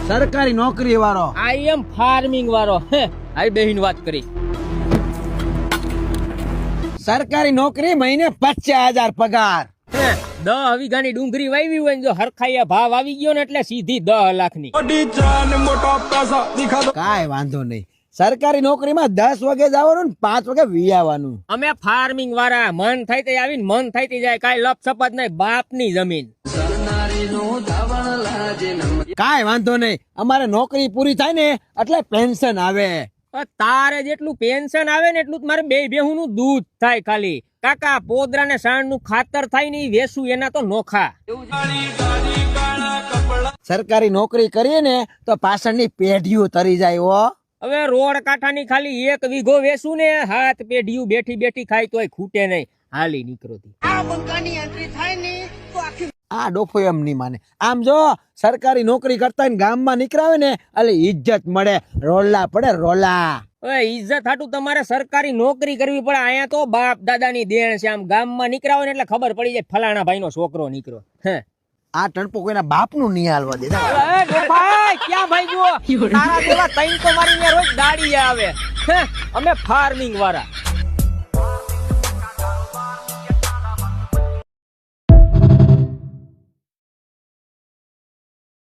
સરકારી નોકરી વાળો. આઈ એમ ફાર્મિંગ વાળો. આઈ બેહીન વાત કરી. સરકારી નોકરી મહિને 50,000 પગાર. 10 વીઘાની ડુંગળી વાવી હોય ને જો હરખાયા ભાવ આવી ગયો ને એટલે સીધી 10 લાખની. કાંઈ વાંધો નહીં. સરકારી નોકરીમાં 10 વાગે જવાનું ને 5 વાગે વિયાવાનું. અમે ફાર્મિંગ વાળા, મન થાય તે આવીને મન થાય તે જાય, કાંઈ લપ સપત નહીં, બાપની જમીન. કાંઈ વાંધો નહીં. અમારે નોકરી પૂરી થાય ને એટલે પેન્શન આવે. તારે જેટલું પેન્શન આવે ને એટલું મારે બે બેહુનું દૂધ થાય ખાલી. કાકા પોદરા ને સાણ નું ખાતર થાય ને વેસું એના તો નોખા. સરકારી નોકરી કરીએ ને તો પાછળની પેઢીઓ તરી જાય. હો હવે રોડ કાંઠાની ખાલી 1 વીઘો વેસું ને 7 પેઢીઓ બેઠી બેઠી ખાય તોય ખૂટે નહીં. હાલી નીકળો. આ ડોફો એમ નહીં માને. આમ જો સરકારી નોકરી કરતા ગામમાં નીકળાવે ને એટલે ઇજ્જત મળે, રોલા પડે રોલા. હવે ઇજ્જત હાટું તમારે સરકારી નોકરી કરવી પડે. અહીંયા તો બાપ દાદાની દેણ છે. આમ ગામમાં નીકળાવે ને એટલે ખબર પડી જાય ફલાણા ભાઈનો છોકરો નીકળ્યો. આ ટણપો કોઈના બાપનું નહીં હાલવા દે. ક્યાં ભાઈ ગયો? તારા જેવા તૈન તો મારી રોજ દાડી આવે. અમે ફાર્મિંગ વાળા.